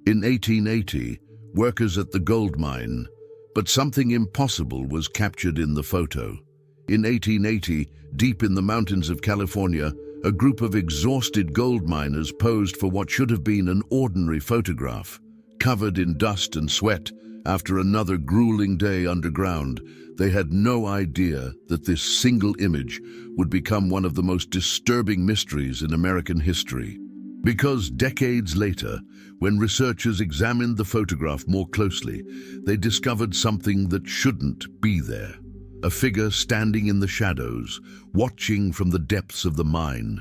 In 1880, workers at the gold mine, but something impossible was captured in the photo. In 1880, deep in the mountains of California, a group of exhausted gold miners posed for what should have been an ordinary photograph. Covered in dust and sweat, after another grueling day underground, they had no idea that this single image would become one of the most disturbing mysteries in American history. Because decades later, when researchers examined the photograph more closely, they discovered something that shouldn't be there. A figure standing in the shadows, watching from the depths of the mine.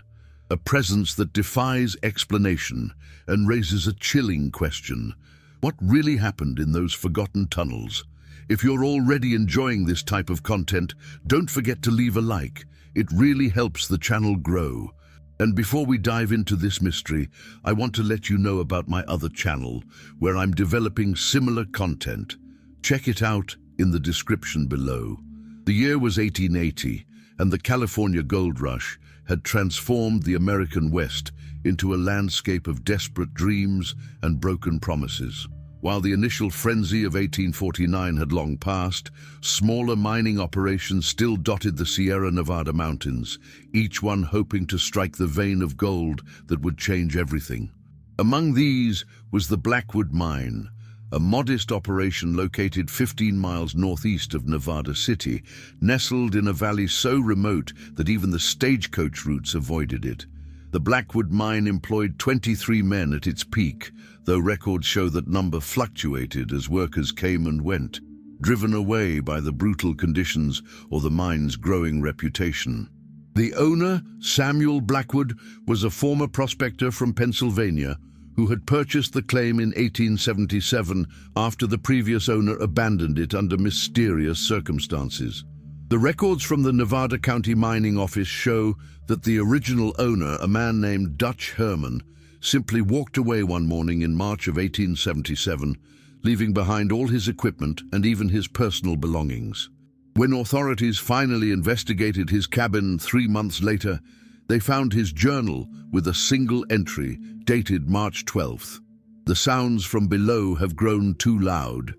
A presence that defies explanation and raises a chilling question. What really happened in those forgotten tunnels? If you're already enjoying this type of content, don't forget to leave a like. It really helps the channel grow. And before we dive into this mystery, I want to let you know about my other channel, where I'm developing similar content. Check it out in the description below. The year was 1880, and the California gold rush had transformed the American West into a landscape of desperate dreams and broken promises. While the initial frenzy of 1849 had long passed, smaller mining operations still dotted the Sierra Nevada mountains, each one hoping to strike the vein of gold that would change everything. Among these was the Blackwood mine, a modest operation located 15 miles northeast of Nevada City, nestled in a valley so remote that even the stagecoach routes avoided it. The Blackwood mine employed 23 men at its peak, though records show that number fluctuated as workers came and went, driven away by the brutal conditions or the mine's growing reputation. The owner, Samuel Blackwood, was a former prospector from Pennsylvania who had purchased the claim in 1877 after the previous owner abandoned it under mysterious circumstances. The records from the Nevada County Mining Office show that the original owner, a man named Dutch Herman, simply walked away one morning in March of 1877, leaving behind all his equipment and even his personal belongings. When authorities finally investigated his cabin 3 months later, they found his journal with a single entry dated March 12th. "The sounds from below have grown too loud.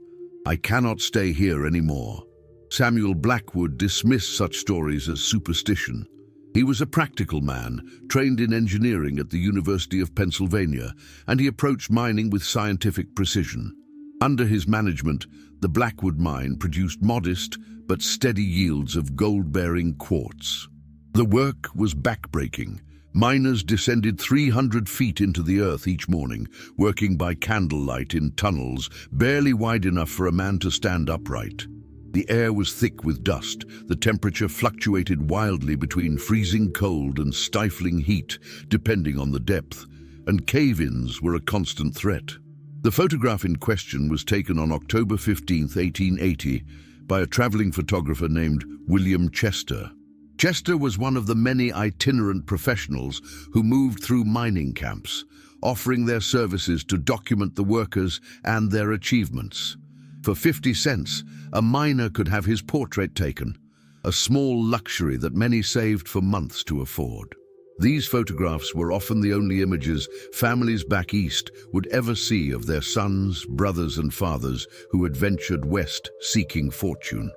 I cannot stay here anymore." Samuel Blackwood dismissed such stories as superstition. He was a practical man, trained in engineering at the University of Pennsylvania, and he approached mining with scientific precision. Under his management, the Blackwood mine produced modest but steady yields of gold-bearing quartz. The work was backbreaking. Miners descended 300 feet into the earth each morning, working by candlelight in tunnels barely wide enough for a man to stand upright. The air was thick with dust, the temperature fluctuated wildly between freezing cold and stifling heat, depending on the depth, and cave-ins were a constant threat. The photograph in question was taken on October 15, 1880, by a traveling photographer named William Chester. Chester was one of the many itinerant professionals who moved through mining camps, offering their services to document the workers and their achievements. For 50 cents, a miner could have his portrait taken, a small luxury that many saved for months to afford. These photographs were often the only images families back east would ever see of their sons, brothers, and fathers who had ventured west seeking fortune.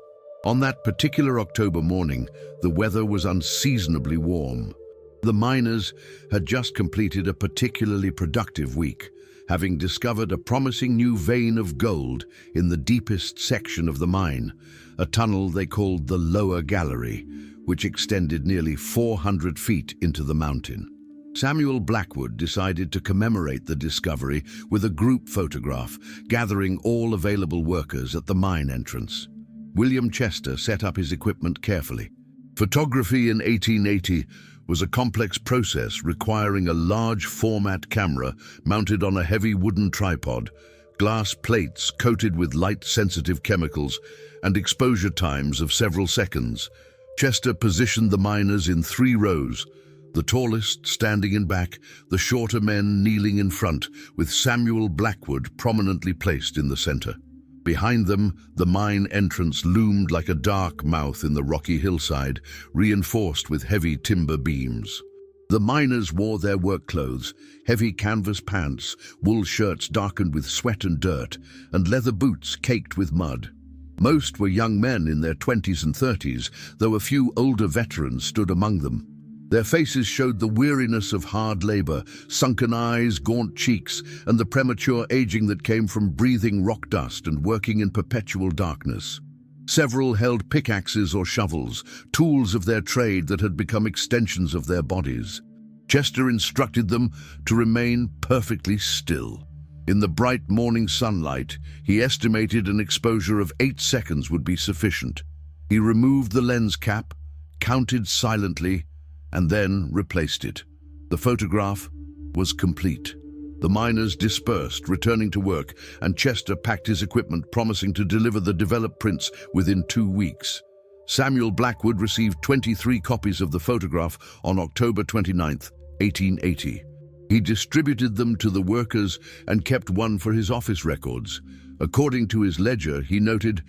On that particular October morning, the weather was unseasonably warm. The miners had just completed a particularly productive week, having discovered a promising new vein of gold in the deepest section of the mine, a tunnel they called the Lower Gallery, which extended nearly 400 feet into the mountain. Samuel Blackwood decided to commemorate the discovery with a group photograph, gathering all available workers at the mine entrance. William Chester set up his equipment carefully. Photography in 1880 was a complex process requiring a large format camera mounted on a heavy wooden tripod, glass plates coated with light-sensitive chemicals, and exposure times of several seconds. Chester positioned the miners in 3 rows, the tallest standing in back, the shorter men kneeling in front, with Samuel Blackwood prominently placed in the center. Behind them, the mine entrance loomed like a dark mouth in the rocky hillside, reinforced with heavy timber beams. The miners wore their work clothes, heavy canvas pants, wool shirts darkened with sweat and dirt, and leather boots caked with mud. Most were young men in their 20s and 30s, though a few older veterans stood among them. Their faces showed the weariness of hard labor, sunken eyes, gaunt cheeks, and the premature aging that came from breathing rock dust and working in perpetual darkness. Several held pickaxes or shovels, tools of their trade that had become extensions of their bodies. Chester instructed them to remain perfectly still. In the bright morning sunlight, he estimated an exposure of 8 seconds would be sufficient. He removed the lens cap, counted silently, and then replaced it. The photograph was complete. The miners dispersed, returning to work, and Chester packed his equipment, promising to deliver the developed prints within 2 weeks. Samuel Blackwood received 23 copies of the photograph on October 29, 1880. He distributed them to the workers and kept one for his office records. According to his ledger, he noted,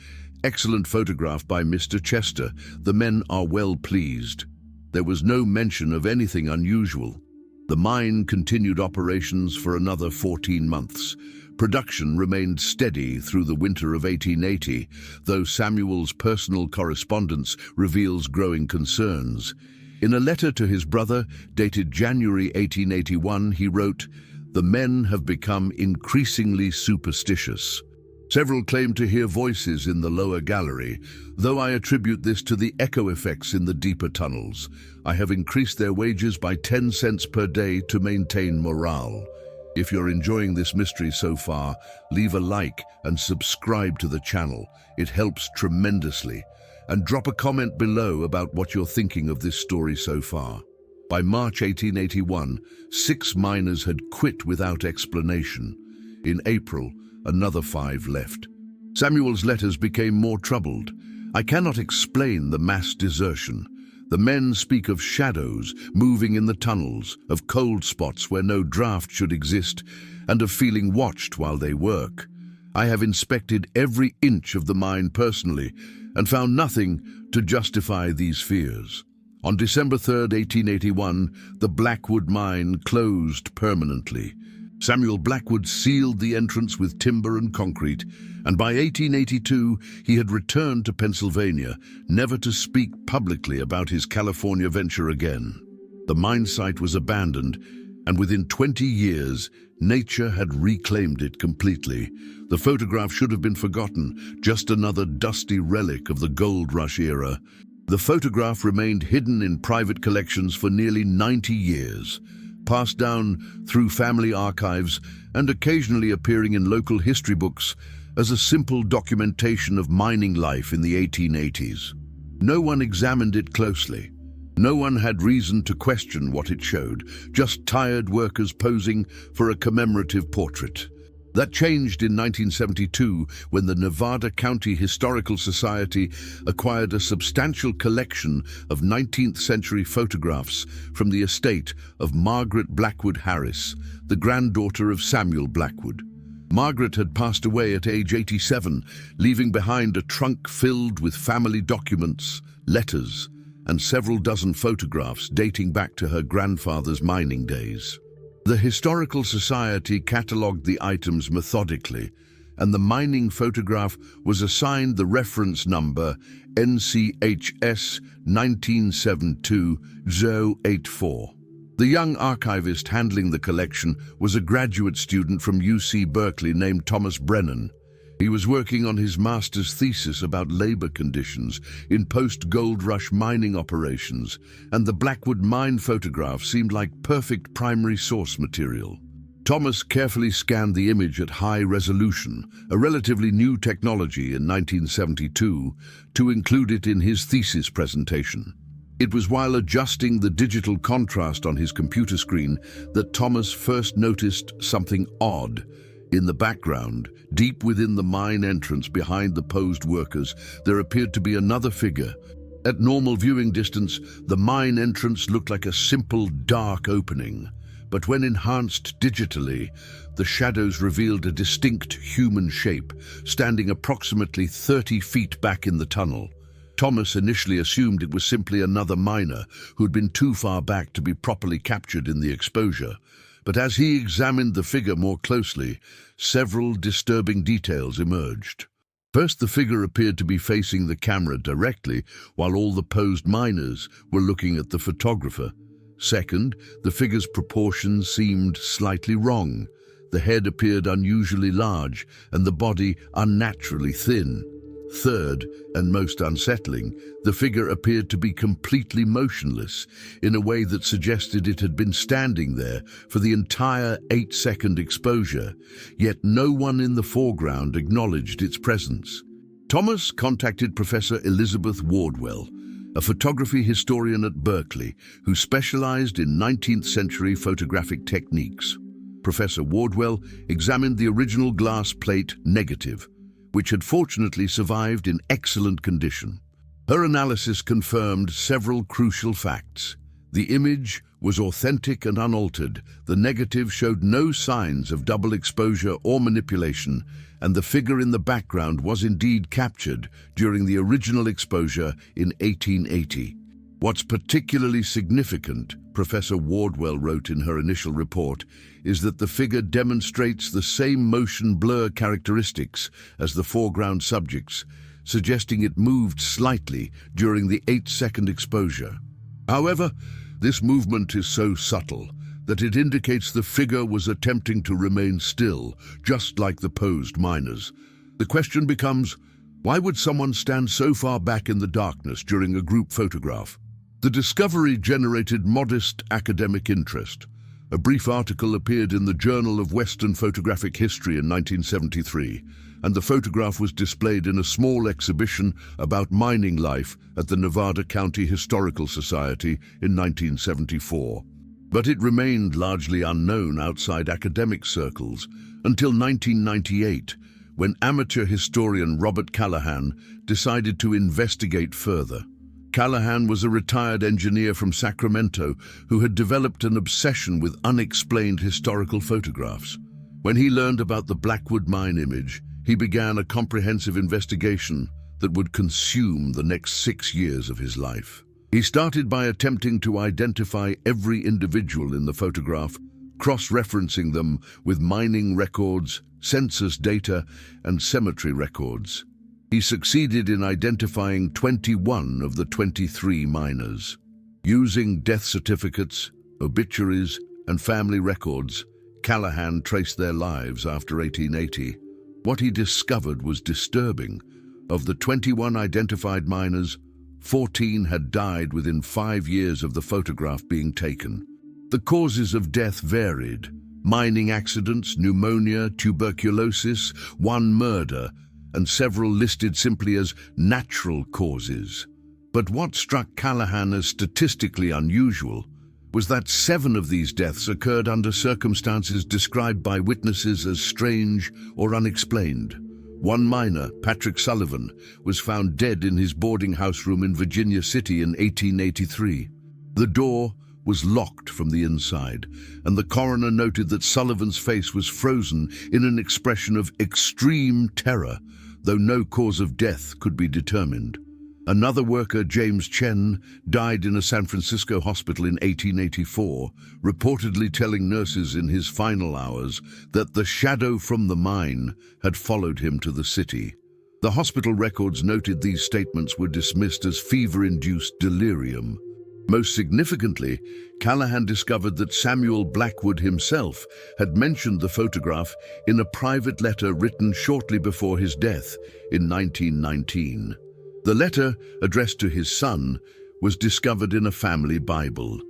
"Excellent photograph by Mr. Chester. The men are well pleased." There was no mention of anything unusual. The mine continued operations for another 14 months. Production remained steady through the winter of 1880, though Samuel's personal correspondence reveals growing concerns. In a letter to his brother, dated January 1881, he wrote, "The men have become increasingly superstitious. Several claim to hear voices in the lower gallery, though I attribute this to the echo effects in the deeper tunnels. I have increased their wages by 10 cents per day to maintain morale. If you're enjoying this mystery so far, leave a like and subscribe to the channel. It helps tremendously. And drop a comment below about what you're thinking of this story so far." By March 1881, 6 miners had quit without explanation. In April, another 5 left. Samuel's letters became more troubled. "I cannot explain the mass desertion. The men speak of shadows moving in the tunnels, of cold spots where no draft should exist, and of feeling watched while they work. I have inspected every inch of the mine personally and found nothing to justify these fears." On December 3, 1881, the Blackwood mine closed permanently. Samuel Blackwood sealed the entrance with timber and concrete, and by 1882 he had returned to Pennsylvania, never to speak publicly about his California venture again. The mine site was abandoned, and within 20 years, nature had reclaimed it completely. The photograph should have been forgotten, just another dusty relic of the gold rush era. The photograph remained hidden in private collections for nearly 90 years. Passed down through family archives and occasionally appearing in local history books as a simple documentation of mining life in the 1880s. No one examined it closely. No one had reason to question what it showed, just tired workers posing for a commemorative portrait. That changed in 1972 when the Nevada County Historical Society acquired a substantial collection of 19th century photographs from the estate of Margaret Blackwood Harris, the granddaughter of Samuel Blackwood. Margaret had passed away at age 87, leaving behind a trunk filled with family documents, letters, and several dozen photographs dating back to her grandfather's mining days. The Historical Society catalogued the items methodically, and the mining photograph was assigned the reference number NCHS 1972-084. The young archivist handling the collection was a graduate student from UC Berkeley named Thomas Brennan. He was working on his master's thesis about labor conditions in post-gold rush mining operations, and the Blackwood mine photograph seemed like perfect primary source material. Thomas carefully scanned the image at high resolution, a relatively new technology in 1972, to include it in his thesis presentation. It was while adjusting the digital contrast on his computer screen that Thomas first noticed something odd. In the background, deep within the mine entrance behind the posed workers, there appeared to be another figure. At normal viewing distance, the mine entrance looked like a simple, dark opening. But when enhanced digitally, the shadows revealed a distinct human shape, standing approximately 30 feet back in the tunnel. Thomas initially assumed it was simply another miner who'd been too far back to be properly captured in the exposure. But as he examined the figure more closely, several disturbing details emerged. First, the figure appeared to be facing the camera directly, while all the posed miners were looking at the photographer. Second, the figure's proportions seemed slightly wrong. The head appeared unusually large, and the body unnaturally thin. Third, and most unsettling, the figure appeared to be completely motionless, in a way that suggested it had been standing there for the entire 8-second exposure, yet no one in the foreground acknowledged its presence. Thomas contacted Professor Elizabeth Wardwell, a photography historian at Berkeley who specialized in 19th-century photographic techniques. Professor Wardwell examined the original glass plate negative, which had fortunately survived in excellent condition. Her analysis confirmed several crucial facts. The image was authentic and unaltered, the negative showed no signs of double exposure or manipulation, and the figure in the background was indeed captured during the original exposure in 1880. What's particularly significant, Professor Wardwell wrote in her initial report, is that the figure demonstrates the same motion blur characteristics as the foreground subjects, suggesting it moved slightly during the 8-second exposure. However, this movement is so subtle that it indicates the figure was attempting to remain still, just like the posed miners. The question becomes, why would someone stand so far back in the darkness during a group photograph? The discovery generated modest academic interest. A brief article appeared in the Journal of Western Photographic History in 1973, and the photograph was displayed in a small exhibition about mining life at the Nevada County Historical Society in 1974. But it remained largely unknown outside academic circles until 1998, when amateur historian Robert Callahan decided to investigate further. Callahan was a retired engineer from Sacramento who had developed an obsession with unexplained historical photographs. When he learned about the Blackwood mine image, he began a comprehensive investigation that would consume the next 6 years of his life. He started by attempting to identify every individual in the photograph, cross-referencing them with mining records, census data, and cemetery records. He succeeded in identifying 21 of the 23 miners. Using death certificates, obituaries, and family records, Callahan traced their lives after 1880. What he discovered was disturbing. Of the 21 identified miners, 14 had died within 5 years of the photograph being taken. The causes of death varied: mining accidents, pneumonia, tuberculosis, one murder, and several listed simply as natural causes. But what struck Callahan as statistically unusual was that 7 of these deaths occurred under circumstances described by witnesses as strange or unexplained. One miner, Patrick Sullivan, was found dead in his boarding house room in Virginia City in 1883. The door was locked from the inside, and the coroner noted that Sullivan's face was frozen in an expression of extreme terror, though no cause of death could be determined. Another worker, James Chen, died in a San Francisco hospital in 1884, reportedly telling nurses in his final hours that the shadow from the mine had followed him to the city. The hospital records noted these statements were dismissed as fever-induced delirium. Most significantly, Callahan discovered that Samuel Blackwood himself had mentioned the photograph in a private letter written shortly before his death in 1919. The letter, addressed to his son, was discovered in a family Bible.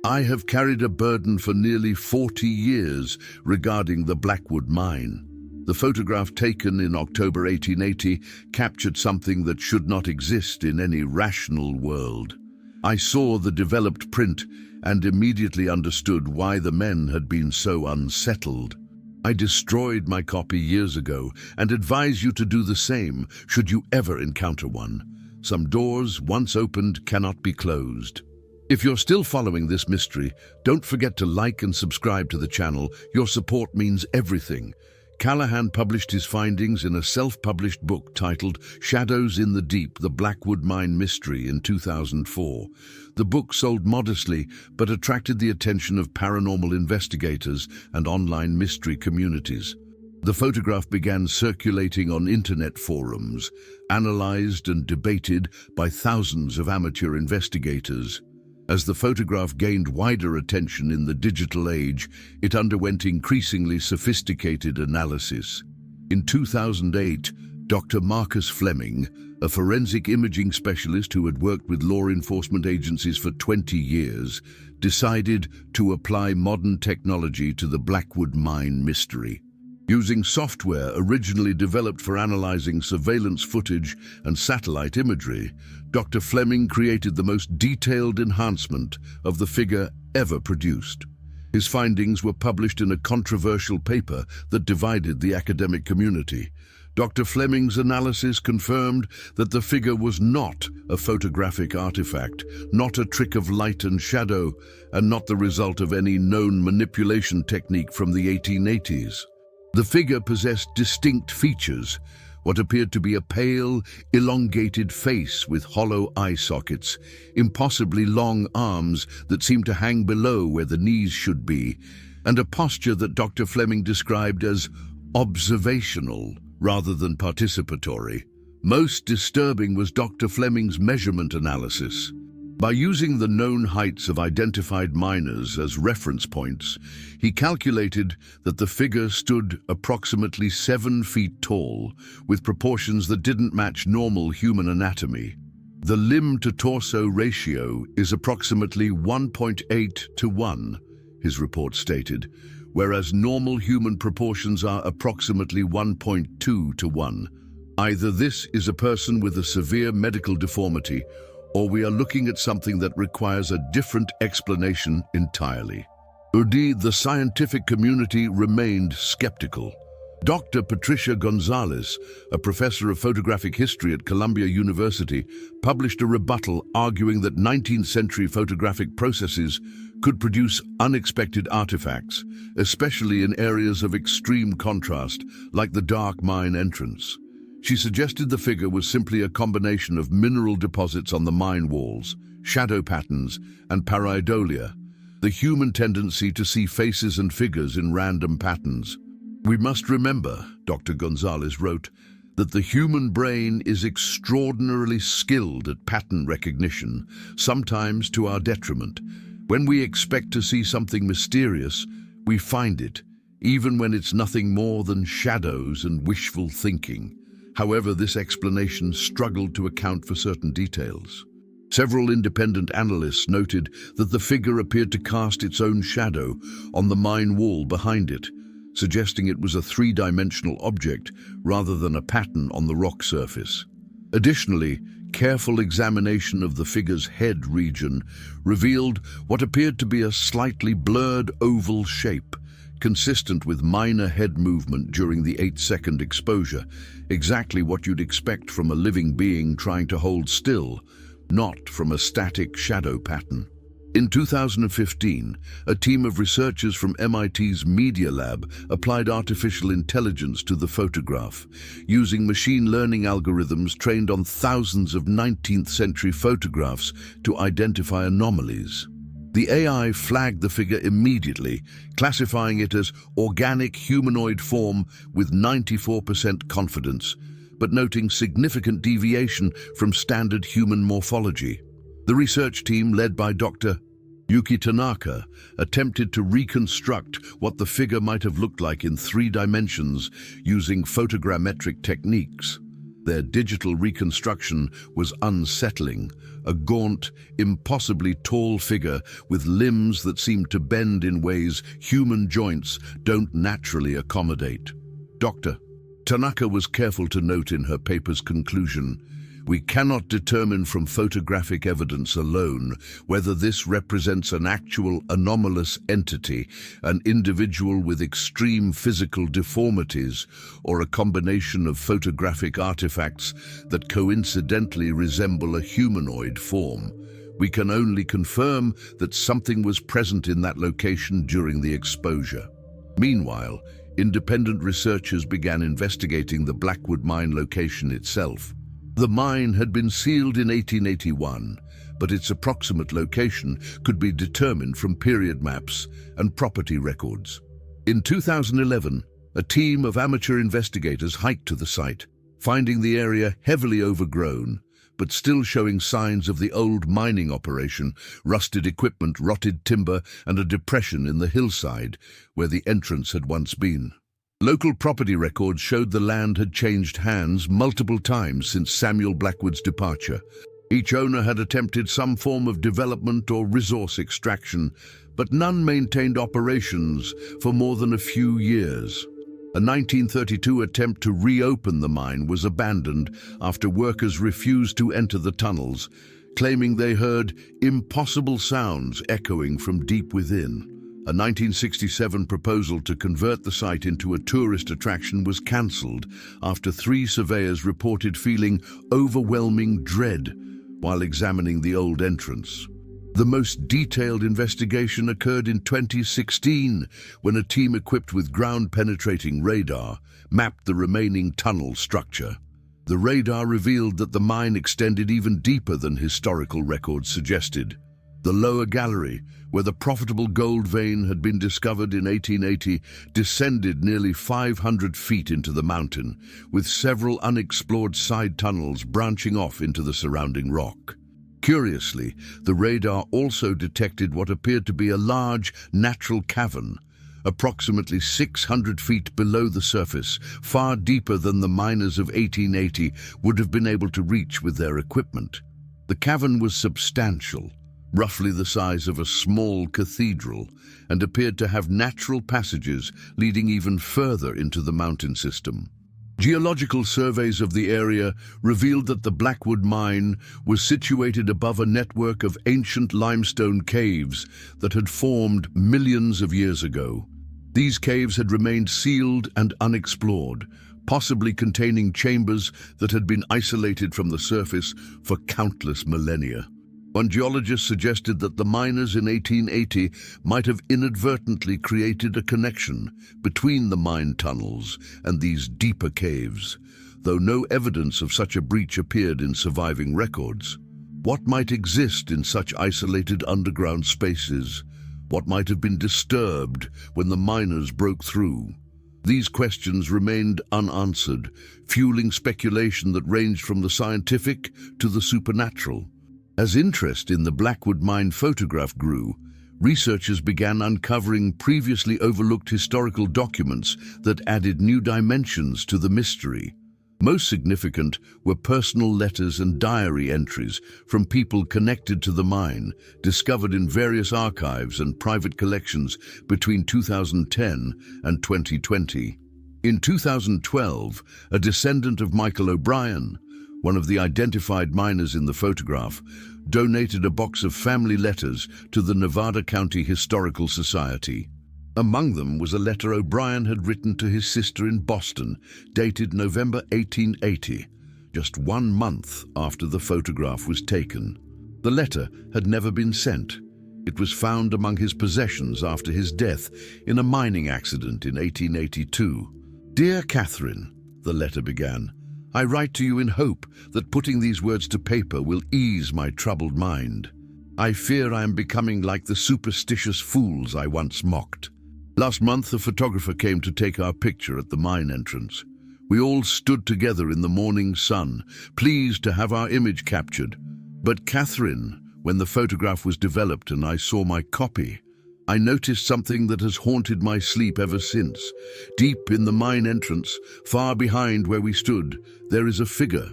"I have carried a burden for nearly 40 years regarding the Blackwood mine." The photograph taken in October 1880 captured something that should not exist in any rational world. I saw the developed print and immediately understood why the men had been so unsettled. I destroyed my copy years ago and advise you to do the same should you ever encounter one. Some doors, once opened, cannot be closed. If you're still following this mystery, don't forget to like and subscribe to the channel. Your support means everything. Callahan published his findings in a self-published book titled Shadows in the Deep: The Blackwood Mine Mystery in 2004. The book sold modestly but attracted the attention of paranormal investigators and online mystery communities. The photograph began circulating on internet forums, analyzed and debated by thousands of amateur investigators. As the photograph gained wider attention in the digital age, it underwent increasingly sophisticated analysis. In 2008, Dr. Marcus Fleming, a forensic imaging specialist who had worked with law enforcement agencies for 20 years, decided to apply modern technology to the Blackwood Mine mystery. Using software originally developed for analyzing surveillance footage and satellite imagery, Dr. Fleming created the most detailed enhancement of the figure ever produced. His findings were published in a controversial paper that divided the academic community. Dr. Fleming's analysis confirmed that the figure was not a photographic artifact, not a trick of light and shadow, and not the result of any known manipulation technique from the 1880s. The figure possessed distinct features: what appeared to be a pale, elongated face with hollow eye sockets, impossibly long arms that seemed to hang below where the knees should be, and a posture that Dr. Fleming described as observational rather than participatory. Most disturbing was Dr. Fleming's measurement analysis. By using the known heights of identified miners as reference points, he calculated that the figure stood approximately 7 feet tall, with proportions that didn't match normal human anatomy. The limb-to-torso ratio is approximately 1.8 to 1, his report stated, whereas normal human proportions are approximately 1.2 to 1. Either this is a person with a severe medical deformity, or we are looking at something that requires a different explanation entirely. Indeed, the scientific community remained skeptical. Dr. Patricia Gonzalez, a professor of photographic history at Columbia University, published a rebuttal arguing that 19th century photographic processes could produce unexpected artifacts, especially in areas of extreme contrast, like the dark mine entrance. She suggested the figure was simply a combination of mineral deposits on the mine walls, shadow patterns, and pareidolia, the human tendency to see faces and figures in random patterns. "We must remember," Dr. Gonzalez wrote, "that the human brain is extraordinarily skilled at pattern recognition, sometimes to our detriment. When we expect to see something mysterious, we find it, even when it's nothing more than shadows and wishful thinking." However, this explanation struggled to account for certain details. Several independent analysts noted that the figure appeared to cast its own shadow on the mine wall behind it, suggesting it was a three-dimensional object rather than a pattern on the rock surface. Additionally, careful examination of the figure's head region revealed what appeared to be a slightly blurred oval shape, consistent with minor head movement during the 8-second exposure, exactly what you'd expect from a living being trying to hold still, not from a static shadow pattern. In 2015, a team of researchers from MIT's Media Lab applied artificial intelligence to the photograph, using machine learning algorithms trained on thousands of 19th century photographs to identify anomalies. The AI flagged the figure immediately, classifying it as organic humanoid form with 94% confidence, but noting significant deviation from standard human morphology. The research team, led by Dr. Yuki Tanaka, attempted to reconstruct what the figure might have looked like in 3 dimensions using photogrammetric techniques. Their digital reconstruction was unsettling, a gaunt, impossibly tall figure with limbs that seemed to bend in ways human joints don't naturally accommodate. Dr. Tanaka was careful to note in her paper's conclusion, "We cannot determine from photographic evidence alone whether this represents an actual anomalous entity, an individual with extreme physical deformities, or a combination of photographic artifacts that coincidentally resemble a humanoid form. We can only confirm that something was present in that location during the exposure." Meanwhile, Independent researchers began investigating the Blackwood mine location itself. The mine had been sealed in 1881, but its approximate location could be determined from period maps and property records. In 2011, a team of amateur investigators hiked to the site, finding the area heavily overgrown, but still showing signs of the old mining operation, rusted equipment, rotted timber, and a depression in the hillside where the entrance had once been. Local property records showed the land had changed hands multiple times since Samuel Blackwood's departure. Each owner had attempted some form of development or resource extraction, but none maintained operations for more than a few years. A 1932 attempt to reopen the mine was abandoned after workers refused to enter the tunnels, claiming they heard impossible sounds echoing from deep within. A 1967 proposal to convert the site into a tourist attraction was cancelled after 3 surveyors reported feeling overwhelming dread while examining the old entrance. The most detailed investigation occurred in 2016 when a team equipped with ground-penetrating radar mapped the remaining tunnel structure. The radar revealed that the mine extended even deeper than historical records suggested. The lower gallery, where the profitable gold vein had been discovered in 1880, descended nearly 500 feet into the mountain, with several unexplored side tunnels branching off into the surrounding rock. Curiously, the radar also detected what appeared to be a large natural cavern, approximately 600 feet below the surface, far deeper than the miners of 1880 would have been able to reach with their equipment. The cavern was substantial, roughly the size of a small cathedral, and appeared to have natural passages leading even further into the mountain system. Geological surveys of the area revealed that the Blackwood mine was situated above a network of ancient limestone caves that had formed millions of years ago. These caves had remained sealed and unexplored, possibly containing chambers that had been isolated from the surface for countless millennia. One geologist suggested that the miners in 1880 might have inadvertently created a connection between the mine tunnels and these deeper caves, though no evidence of such a breach appeared in surviving records. What might exist in such isolated underground spaces? What might have been disturbed when the miners broke through? These questions remained unanswered, fueling speculation that ranged from the scientific to the supernatural. As interest in the Blackwood mine photograph grew, researchers began uncovering previously overlooked historical documents that added new dimensions to the mystery. Most significant were personal letters and diary entries from people connected to the mine, discovered in various archives and private collections between 2010 and 2020. In 2012, a descendant of Michael O'Brien, one of the identified miners in the photograph, donated a box of family letters to the Nevada County Historical Society. Among them was a letter O'Brien had written to his sister in Boston, dated November 1880, just 1 month after the photograph was taken. The letter had never been sent. It was found among his possessions after his death in a mining accident in 1882. "Dear Catherine," the letter began, "I write to you in hope that putting these words to paper will ease my troubled mind. I fear I am becoming like the superstitious fools I once mocked. Last month, a photographer came to take our picture at the mine entrance. We all stood together in the morning sun, pleased to have our image captured. But Catherine, when the photograph was developed and I saw my copy, I noticed something that has haunted my sleep ever since. Deep in the mine entrance, far behind where we stood, there is a figure.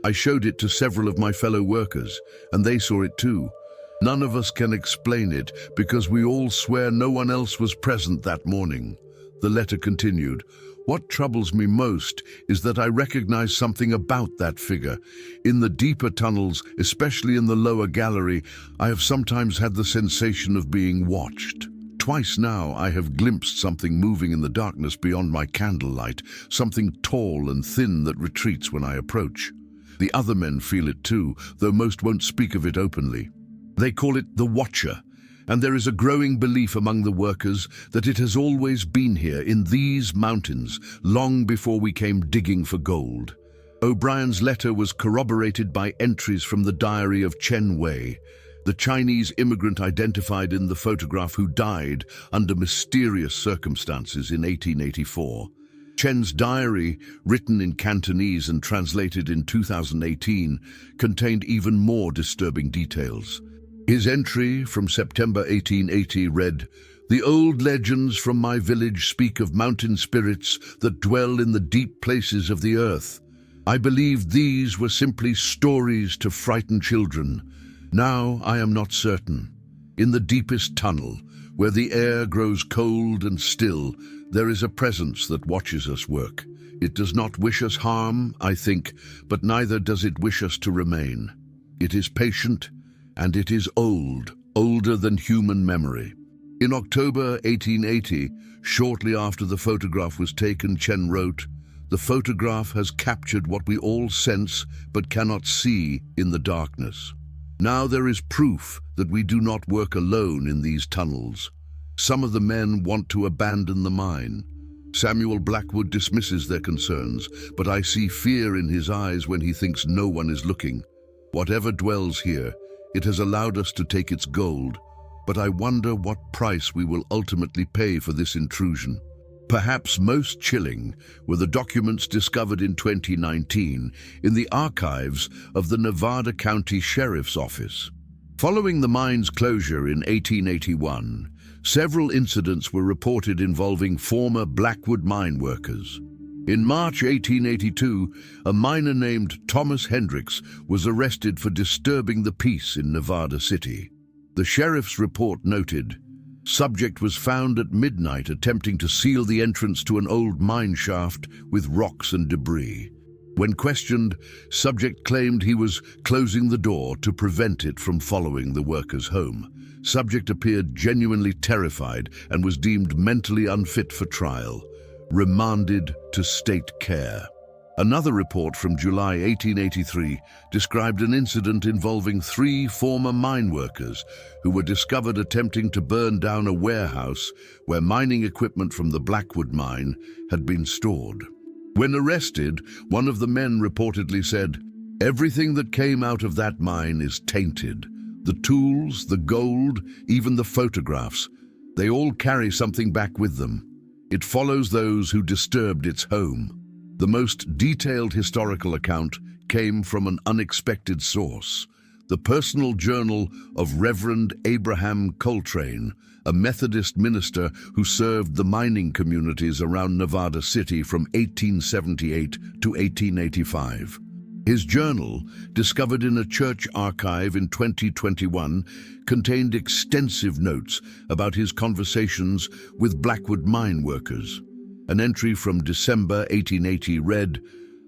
I showed it to several of my fellow workers, and they saw it too. None of us can explain it because we all swear no one else was present that morning." The letter continued, "What troubles me most is that I recognize something about that figure. In the deeper tunnels, especially in the lower gallery, I have sometimes had the sensation of being watched. Twice now I have glimpsed something moving in the darkness beyond my candlelight, something tall and thin that retreats when I approach. The other men feel it too, though most won't speak of it openly. They call it the Watcher, and there is a growing belief among the workers that it has always been here in these mountains, long before we came digging for gold. O'Brien's letter was corroborated by entries from the diary of Chen Wei, the Chinese immigrant identified in the photograph who died under mysterious circumstances in 1884. Chen's diary, written in Cantonese and translated in 2018, contained even more disturbing details. His entry from September 1880 read, "The old legends from my village speak of mountain spirits that dwell in the deep places of the earth. I believed these were simply stories to frighten children. Now I am not certain. In the deepest tunnel, where the air grows cold and still, there is a presence that watches us work. It does not wish us harm, I think, but neither does it wish us to remain. It is patient, and it is old, older than human memory." In October 1880, shortly after the photograph was taken, Chen wrote, "The photograph has captured what we all sense but cannot see in the darkness. Now there is proof that we do not work alone in these tunnels. Some of the men want to abandon the mine. Samuel Blackwood dismisses their concerns, but I see fear in his eyes when he thinks no one is looking. Whatever dwells here, it has allowed us to take its gold, but I wonder what price we will ultimately pay for this intrusion." Perhaps most chilling were the documents discovered in 2019 in the archives of the Nevada County Sheriff's Office. Following the mine's closure in 1881, several incidents were reported involving former Blackwood mine workers. In March 1882, a miner named Thomas Hendricks was arrested for disturbing the peace in Nevada City. The sheriff's report noted, "Subject was found at midnight attempting to seal the entrance to an old mine shaft with rocks and debris. When questioned, subject claimed he was closing the door to prevent it from following the workers home. Subject appeared genuinely terrified and was deemed mentally unfit for trial, remanded to state care." Another report from July 1883 described an incident involving 3 former mine workers who were discovered attempting to burn down a warehouse where mining equipment from the Blackwood mine had been stored. When arrested, one of the men reportedly said, "Everything that came out of that mine is tainted. The tools, the gold, even the photographs, they all carry something back with them. It follows those who disturbed its home." The most detailed historical account came from an unexpected source, the personal journal of Reverend Abraham Coltrane, a Methodist minister who served the mining communities around Nevada City from 1878 to 1885. His journal, discovered in a church archive in 2021, contained extensive notes about his conversations with Blackwood mine workers. An entry from December 1880 read,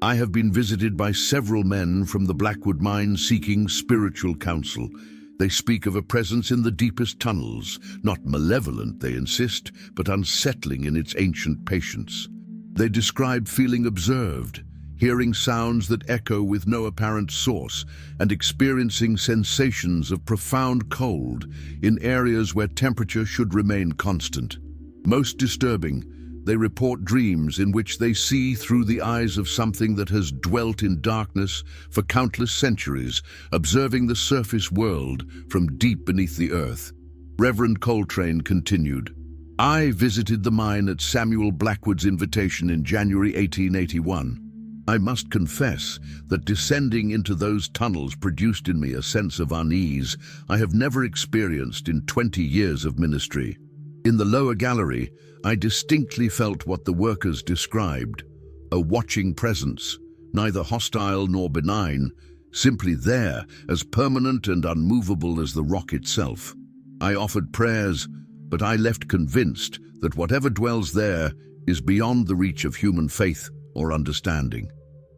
"I have been visited by several men from the Blackwood mine seeking spiritual counsel. They speak of a presence in the deepest tunnels, not malevolent, they insist, but unsettling in its ancient patience. They describe feeling observed, hearing sounds that echo with no apparent source, and experiencing sensations of profound cold in areas where temperature should remain constant. Most disturbing, they report dreams in which they see through the eyes of something that has dwelt in darkness for countless centuries, observing the surface world from deep beneath the earth." Reverend Coltrane continued, "I visited the mine at Samuel Blackwood's invitation in January 1881. I must confess that descending into those tunnels produced in me a sense of unease I have never experienced in 20 years of ministry. In the lower gallery, I distinctly felt what the workers described, a watching presence, neither hostile nor benign, simply there, as permanent and unmovable as the rock itself. I offered prayers, but I left convinced that whatever dwells there is beyond the reach of human faith or understanding."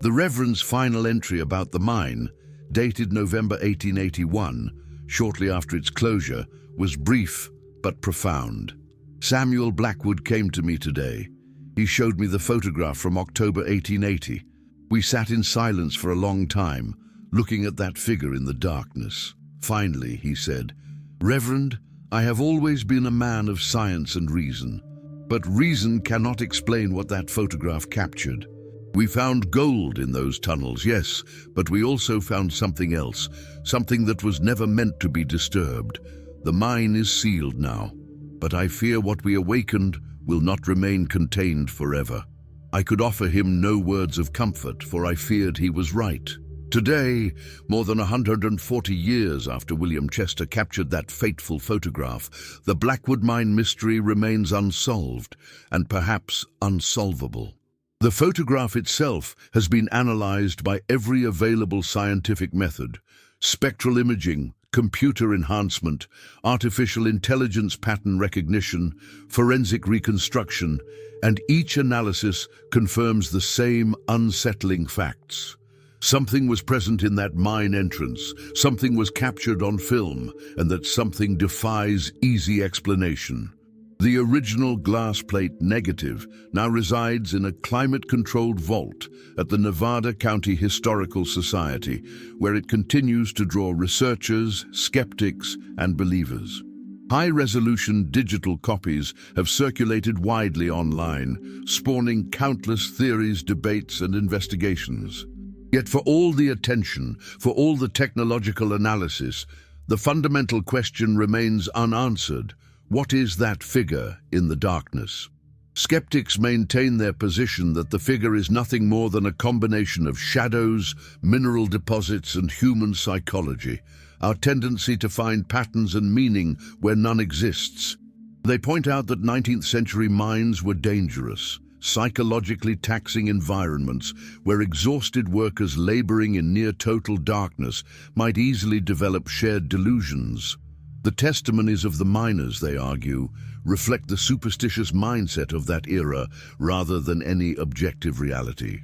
The Reverend's final entry about the mine, dated November 1881, shortly after its closure, was brief but profound. "Samuel Blackwood came to me today. He showed me the photograph from October 1880. We sat in silence for a long time, looking at that figure in the darkness. Finally, he said, 'Reverend, I have always been a man of science and reason, but reason cannot explain what that photograph captured. We found gold in those tunnels, yes, but we also found something else, something that was never meant to be disturbed. The mine is sealed now, but I fear what we awakened will not remain contained forever. I could offer him no words of comfort, for I feared he was right. Today, more than 140 years after William Chester captured that fateful photograph, the Blackwood mine mystery remains unsolved and perhaps unsolvable. The photograph itself has been analyzed by every available scientific method: spectral imaging, computer enhancement, artificial intelligence pattern recognition, forensic reconstruction, and each analysis confirms the same unsettling facts. Something was present in that mine entrance, something was captured on film, and that something defies easy explanation. The original glass plate negative now resides in a climate-controlled vault at the Nevada County Historical Society, where it continues to draw researchers, skeptics, and believers. High-resolution digital copies have circulated widely online, spawning countless theories, debates, and investigations. Yet for all the attention, for all the technological analysis, the fundamental question remains unanswered. What is that figure in the darkness? Skeptics maintain their position that the figure is nothing more than a combination of shadows, mineral deposits, and human psychology, our tendency to find patterns and meaning where none exists. They point out that 19th century mines were dangerous, psychologically taxing environments where exhausted workers laboring in near-total darkness might easily develop shared delusions. The testimonies of the miners, they argue, reflect the superstitious mindset of that era rather than any objective reality.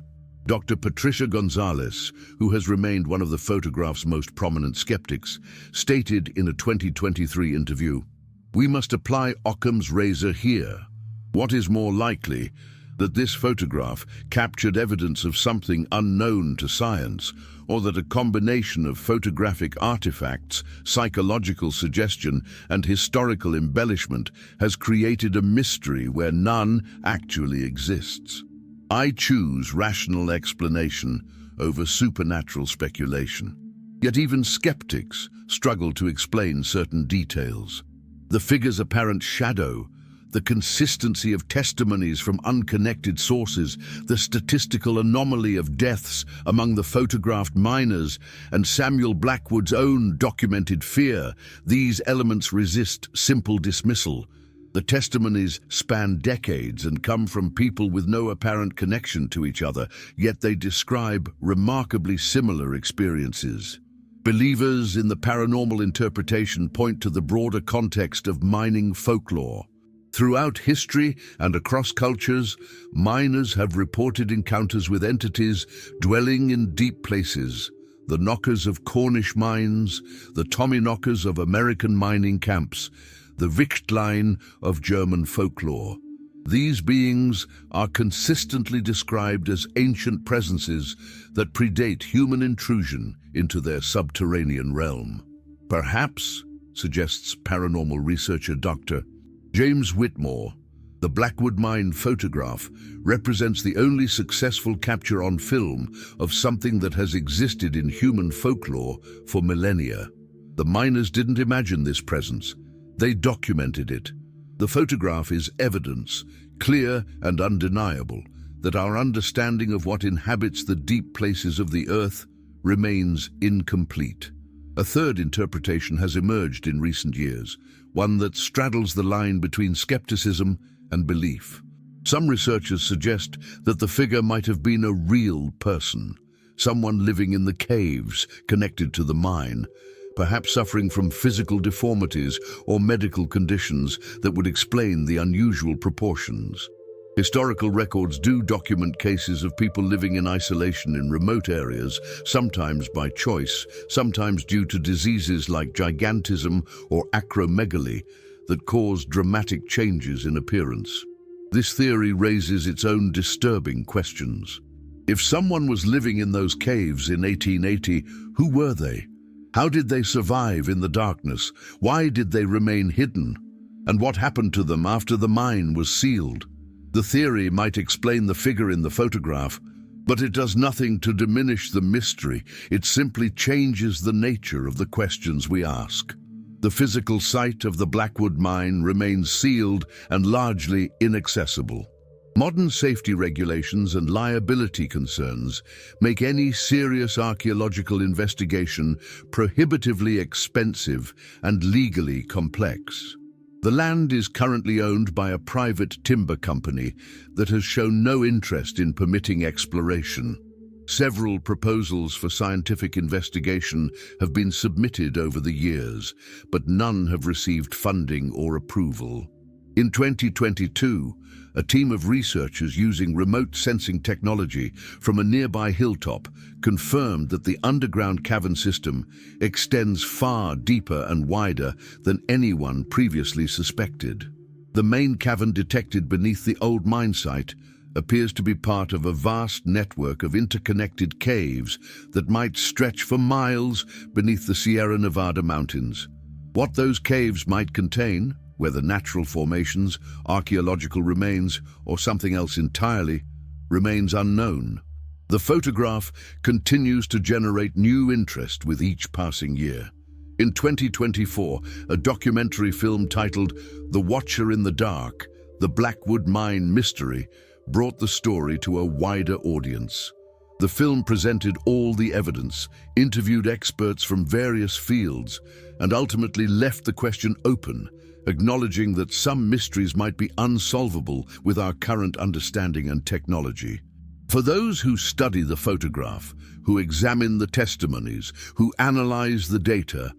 Dr. Patricia Gonzalez, who has remained one of the photograph's most prominent skeptics, stated in a 2023 interview, "We must apply Occam's razor here. What is more likely, that this photograph captured evidence of something unknown to science, or that a combination of photographic artifacts, psychological suggestion, and historical embellishment has created a mystery where none actually exists? I choose rational explanation over supernatural speculation." Yet even skeptics struggle to explain certain details. The figure's apparent shadow, the consistency of testimonies from unconnected sources, the statistical anomaly of deaths among the photographed miners, and Samuel Blackwood's own documented fear, these elements resist simple dismissal. The testimonies span decades and come from people with no apparent connection to each other, yet they describe remarkably similar experiences. Believers in the paranormal interpretation point to the broader context of mining folklore. Throughout history and across cultures, miners have reported encounters with entities dwelling in deep places: the knockers of Cornish mines, the Tommyknockers of American mining camps, the Wichtlein of German folklore. These beings are consistently described as ancient presences that predate human intrusion into their subterranean realm. Perhaps, suggests paranormal researcher Dr. James Whitmore, the Blackwood mine photograph represents the only successful capture on film of something that has existed in human folklore for millennia. The miners didn't imagine this presence, they documented it. The photograph is evidence, clear and undeniable, that our understanding of what inhabits the deep places of the earth remains incomplete. A third interpretation has emerged in recent years, one that straddles the line between skepticism and belief. Some researchers suggest that the figure might have been a real person, someone living in the caves connected to the mine, perhaps suffering from physical deformities or medical conditions that would explain the unusual proportions. Historical records do document cases of people living in isolation in remote areas, sometimes by choice, sometimes due to diseases like gigantism or acromegaly that cause dramatic changes in appearance. This theory raises its own disturbing questions. If someone was living in those caves in 1880, who were they? How did they survive in the darkness? Why did they remain hidden? And what happened to them after the mine was sealed? The theory might explain the figure in the photograph, but it does nothing to diminish the mystery. It simply changes the nature of the questions we ask. The physical site of the Blackwood mine remains sealed and largely inaccessible. Modern safety regulations and liability concerns make any serious archaeological investigation prohibitively expensive and legally complex. The land is currently owned by a private timber company that has shown no interest in permitting exploration. Several proposals for scientific investigation have been submitted over the years, but none have received funding or approval. In 2022, a team of researchers using remote sensing technology from a nearby hilltop confirmed that the underground cavern system extends far deeper and wider than anyone previously suspected. The main cavern detected beneath the old mine site appears to be part of a vast network of interconnected caves that might stretch for miles beneath the Sierra Nevada mountains. What those caves might contain, whether natural formations, archaeological remains, or something else entirely, remains unknown. The photograph continues to generate new interest with each passing year. In 2024, a documentary film titled The Watcher in the Dark, The Blackwood Mine Mystery, brought the story to a wider audience. The film presented all the evidence, interviewed experts from various fields, and ultimately left the question open, acknowledging that some mysteries might be unsolvable with our current understanding and technology. For those who study the photograph, who examine the testimonies, who analyze the data,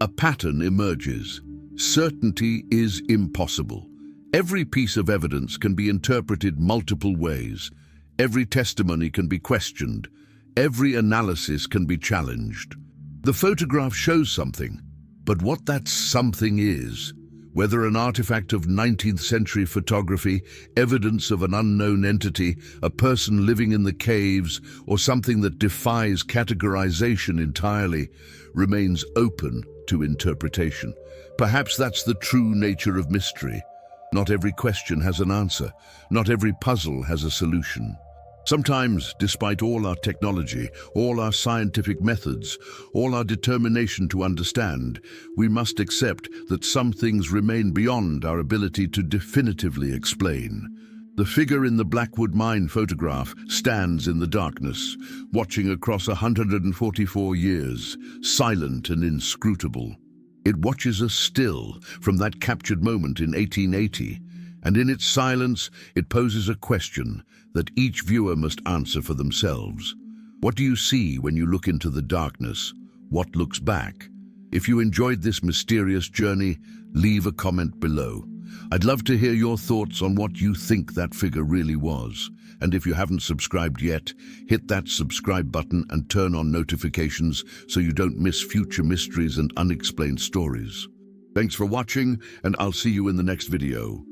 a pattern emerges. Certainty is impossible. Every piece of evidence can be interpreted multiple ways. Every testimony can be questioned. Every analysis can be challenged. The photograph shows something, but what that something is, whether an artifact of 19th century photography, evidence of an unknown entity, a person living in the caves, or something that defies categorization entirely, remains open to interpretation. Perhaps that's the true nature of mystery. Not every question has an answer. Not every puzzle has a solution. Sometimes, despite all our technology, all our scientific methods, all our determination to understand, we must accept that some things remain beyond our ability to definitively explain. The figure in the Blackwood mine photograph stands in the darkness, watching across 144 years, silent and inscrutable. It watches us still from that captured moment in 1880, and in its silence, it poses a question that each viewer must answer for themselves. What do you see when you look into the darkness? What looks back? If you enjoyed this mysterious journey, leave a comment below. I'd love to hear your thoughts on what you think that figure really was. And if you haven't subscribed yet, hit that subscribe button and turn on notifications so you don't miss future mysteries and unexplained stories. Thanks for watching, and I'll see you in the next video.